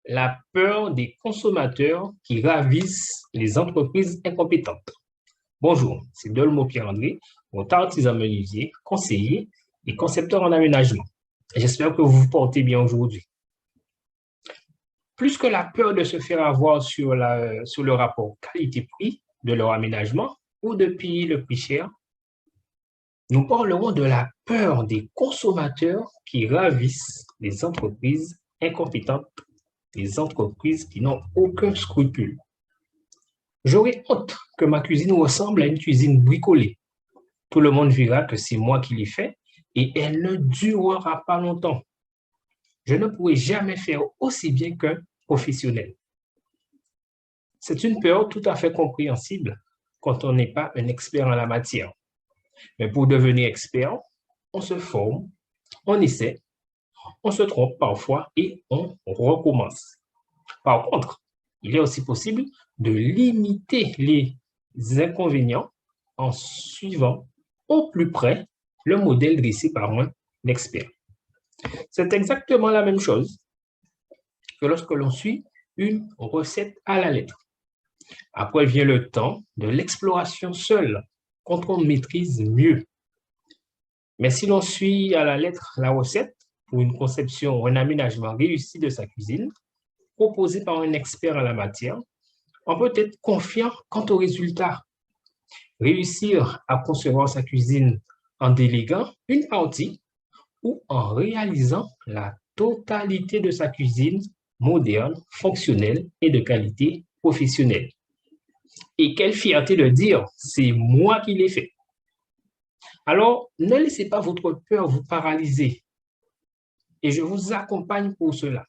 la peur des consommateurs qui ravissent les entreprises incompétentes. Bonjour, c'est Dolmo Pierre-André, votre artisan menuisier, conseiller et concepteur en aménagement. J'espère que vous vous portez bien aujourd'hui. Plus que la peur de se faire avoir sur le rapport qualité-prix de leur aménagement ou de payer le prix cher, nous parlerons de la peur des consommateurs qui ravissent les entreprises incompétentes, les entreprises qui n'ont aucun scrupule. J'aurais honte que ma cuisine ressemble à une cuisine bricolée. Tout le monde verra que c'est moi qui l'ai fait et elle ne durera pas longtemps. Je ne pourrai jamais faire aussi bien qu'un professionnel. C'est une peur tout à fait compréhensible quand on n'est pas un expert en la matière. Mais pour devenir expert, on se forme, on essaie, on se trompe parfois et on recommence. Par contre, il est aussi possible de limiter les inconvénients en suivant au plus près le modèle dressé par un expert. C'est exactement la même chose que lorsque l'on suit une recette à la lettre. Après vient le temps de l'exploration seule, quand on maîtrise mieux. Mais si l'on suit à la lettre la recette pour une conception ou un aménagement réussi de sa cuisine, proposé par un expert en la matière, on peut être confiant quant au résultat. Réussir à concevoir sa cuisine en déléguant une partie ou en réalisant la totalité de sa cuisine moderne, fonctionnelle et de qualité professionnelle. Et quelle fierté de dire, c'est moi qui l'ai fait. Alors, ne laissez pas votre peur vous paralyser. Et je vous accompagne pour cela.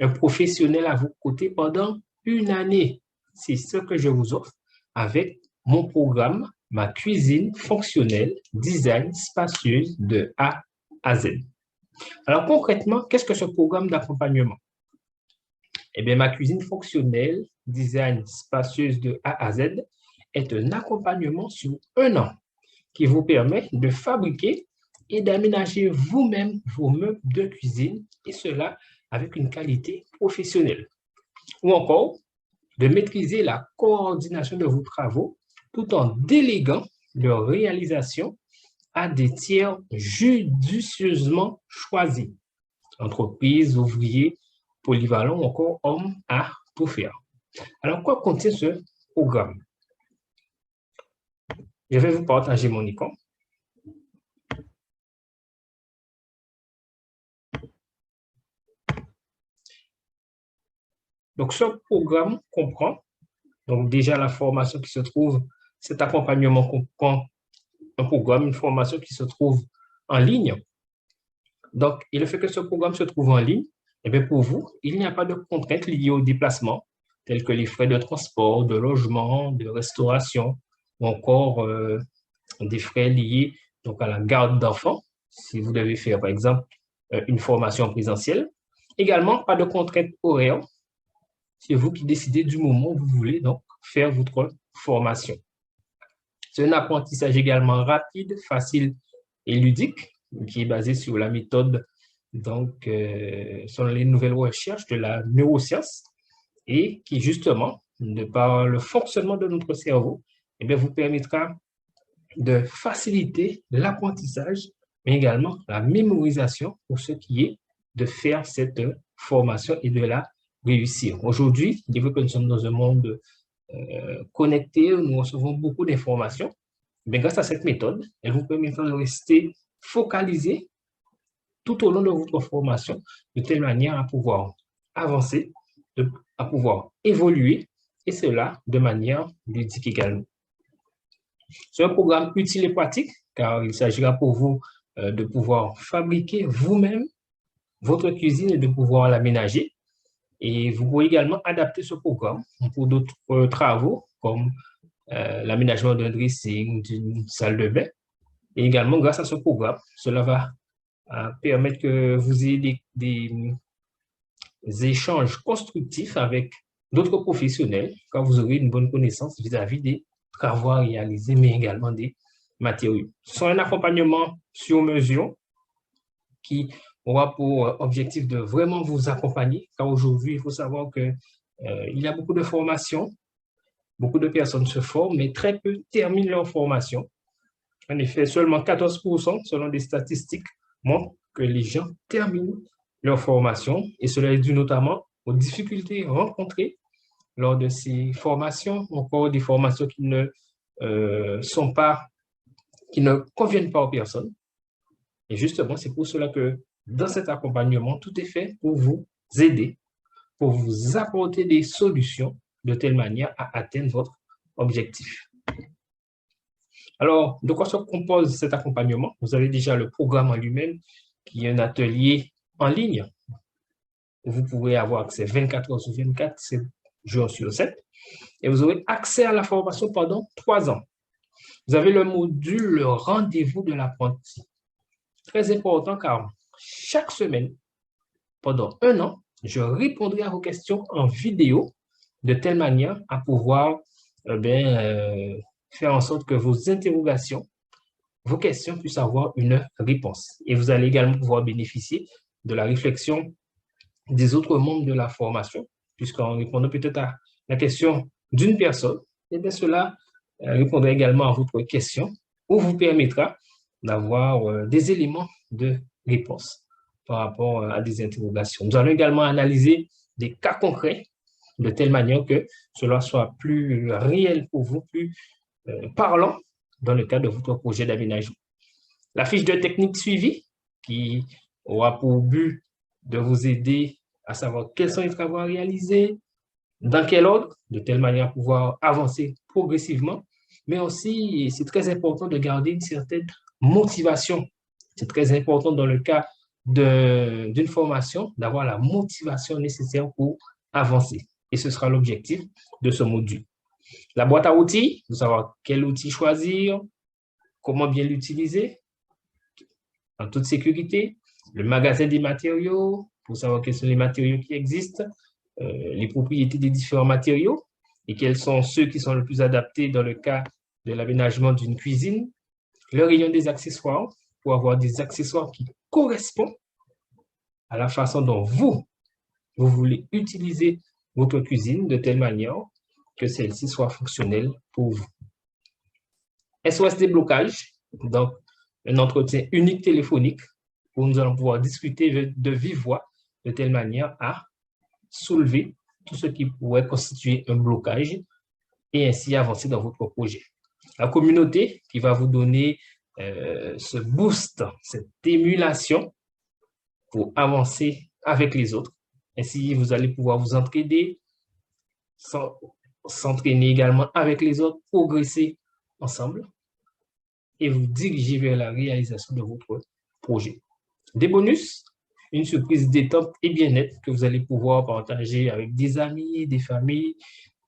Un professionnel à vos côtés pendant une année. C'est ce que je vous offre avec mon programme, ma cuisine fonctionnelle, design spacieuse de A à Z. Alors concrètement, qu'est-ce que ce programme d'accompagnement? Eh bien, ma cuisine fonctionnelle, design spacieuse de A à Z est un accompagnement sur un an qui vous permet de fabriquer et d'aménager vous-même vos meubles de cuisine et cela avec une qualité professionnelle. Ou encore, de maîtriser la coordination de vos travaux tout en déléguant leur réalisation à des tiers judicieusement choisis. Entreprises, ouvriers, polyvalents ou encore hommes à tout faire. Alors, quoi contient ce programme? Je vais vous partager mon écran. Donc, ce programme comprend donc déjà la formation qui se trouve, cet accompagnement comprend un programme, une formation qui se trouve en ligne. Donc, et le fait que ce programme se trouve en ligne, eh bien pour vous, il n'y a pas de contraintes liées au déplacement, telles que les frais de transport, de logement, de restauration, ou encore des frais liés donc, à la garde d'enfants, si vous devez faire, par exemple, une formation présentielle. Également, pas de contraintes horaires. C'est vous qui décidez du moment où vous voulez donc faire votre formation. C'est un apprentissage également rapide, facile et ludique, qui est basé sur la méthode, donc, sur les nouvelles recherches de la neuroscience et qui, justement, de par le fonctionnement de notre cerveau, eh bien, vous permettra de faciliter l'apprentissage, mais également la mémorisation pour ce qui est de faire cette formation et de la réussir. Aujourd'hui, il est vrai que nous sommes dans un monde connecté, nous recevons beaucoup d'informations, mais grâce à cette méthode, elle vous permettra de rester focalisé tout au long de votre formation, de telle manière à pouvoir avancer, à pouvoir évoluer, et cela de manière ludique également. C'est un programme utile et pratique, car il s'agira pour vous de pouvoir fabriquer vous-même votre cuisine et de pouvoir l'aménager. Et vous pouvez également adapter ce programme pour d'autres travaux, comme l'aménagement d'un dressing, d'une salle de bain. Et également, grâce à ce programme, cela va permettre que vous ayez des échanges constructifs avec d'autres professionnels, quand vous aurez une bonne connaissance vis-à-vis des travaux à réaliser, mais également des matériaux. Ce sont un accompagnement sur mesure qui aura pour objectif de vraiment vous accompagner, car aujourd'hui, il faut savoir que il y a beaucoup de formations, beaucoup de personnes se forment, mais très peu terminent leur formation. En effet, seulement 14%, selon des statistiques, montrent que les gens terminent leur formation, et cela est dû notamment aux difficultés rencontrées lors de ces formations, encore des formations qui ne qui ne conviennent pas aux personnes. Et justement, c'est pour cela que dans cet accompagnement, tout est fait pour vous aider, pour vous apporter des solutions de telle manière à atteindre votre objectif. Alors, de quoi se compose cet accompagnement? Vous avez déjà le programme en lui-même, qui est un atelier en ligne. Vous pouvez avoir accès 24 heures sur 24, 7 jours sur 7, et vous aurez accès à la formation pendant 3 ans. Vous avez le module le rendez-vous de l'apprenti. Très important car chaque semaine, pendant 1 an, je répondrai à vos questions en vidéo de telle manière à pouvoir faire en sorte que vos interrogations, vos questions puissent avoir une réponse. Et vous allez également pouvoir bénéficier de la réflexion des autres membres de la formation, puisqu'en répondant peut-être à la question d'une personne, et bien cela répondra également à votre question ou vous permettra d'avoir des éléments de réponse par rapport à des interrogations. Nous allons également analyser des cas concrets de telle manière que cela soit plus réel pour vous, plus parlant dans le cadre de votre projet d'aménagement. La fiche de technique suivie qui aura pour but de vous aider à savoir quels sont les travaux à réaliser, dans quel ordre, de telle manière à pouvoir avancer progressivement, mais aussi, c'est très important de garder une certaine motivation. C'est très important dans le cas d'une formation, d'avoir la motivation nécessaire pour avancer. Et ce sera l'objectif de ce module. La boîte à outils, pour savoir quel outil choisir, comment bien l'utiliser, en toute sécurité. Le magasin des matériaux, pour savoir quels sont les matériaux qui existent, les propriétés des différents matériaux et quels sont ceux qui sont le plus adaptés dans le cas de l'aménagement d'une cuisine. Le rayon des accessoires, pour avoir des accessoires qui correspondent à la façon dont vous voulez utiliser votre cuisine de telle manière que celle-ci soit fonctionnelle pour vous. SOS déblocage, donc un entretien unique téléphonique où nous allons pouvoir discuter de vive voix de telle manière à soulever tout ce qui pourrait constituer un blocage et ainsi avancer dans votre projet. La communauté qui va vous donner ce boost, cette émulation pour avancer avec les autres. Ainsi, vous allez pouvoir vous entraider, s'entraîner également avec les autres, progresser ensemble et vous diriger vers la réalisation de votre projet. Des bonus, une surprise détente et bien-être que vous allez pouvoir partager avec des amis, des familles,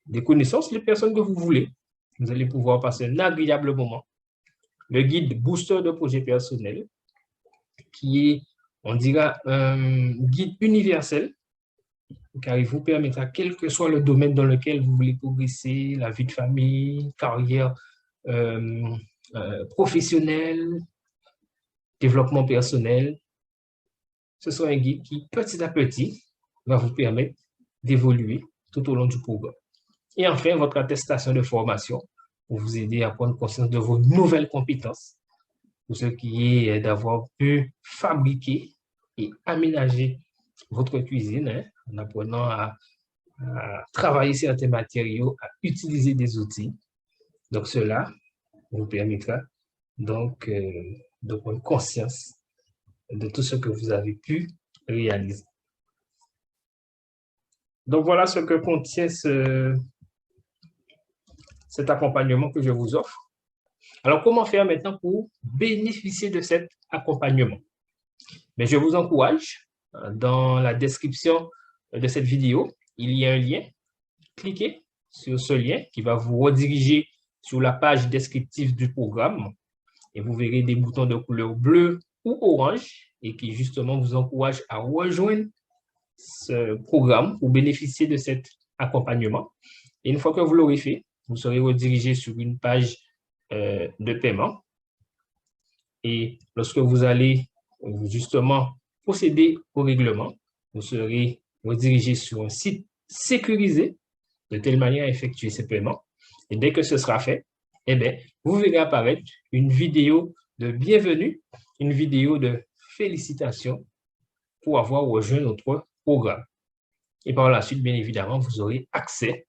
des connaissances, les personnes que vous voulez. Vous allez pouvoir passer un agréable moment. Le guide booster de projet personnel, qui est, on dira, un guide universel, car il vous permettra, quel que soit le domaine dans lequel vous voulez progresser, la vie de famille, carrière professionnelle, développement personnel. Ce sera un guide qui, petit à petit, va vous permettre d'évoluer tout au long du programme. Et enfin, votre attestation de formation pour vous aider à prendre conscience de vos nouvelles compétences, pour ce qui est d'avoir pu fabriquer et aménager votre cuisine, en apprenant à travailler certains matériaux, à utiliser des outils. Donc, cela vous permettra donc de prendre conscience de tout ce que vous avez pu réaliser. Donc, voilà ce que contient cet accompagnement que je vous offre. Alors, comment faire maintenant pour bénéficier de cet accompagnement? Mais je vous encourage, dans la description de cette vidéo, il y a un lien. Cliquez sur ce lien qui va vous rediriger sur la page descriptive du programme et vous verrez des boutons de couleur bleue ou orange et qui justement vous encourage à rejoindre ce programme pour bénéficier de cet accompagnement. Et une fois que vous l'aurez fait, vous serez redirigé sur une page de paiement. Et lorsque vous allez justement procéder au règlement. Vous serez redirigé sur un site sécurisé de telle manière à effectuer ces paiements. Et dès que ce sera fait, eh bien, vous verrez apparaître une vidéo de bienvenue, une vidéo de félicitations pour avoir rejoint notre programme. Et par la suite, bien évidemment, vous aurez accès,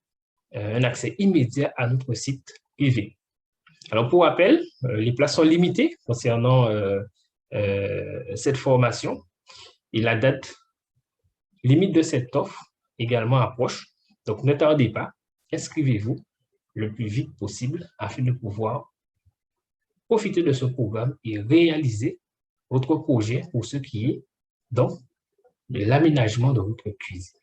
un accès immédiat à notre site privé. Alors, pour rappel, les places sont limitées concernant cette formation et la date limite de cette offre également approche. Donc, ne tardez pas, inscrivez-vous le plus vite possible afin de pouvoir profiter de ce programme et réaliser votre projet pour ce qui est donc de l'aménagement de votre cuisine.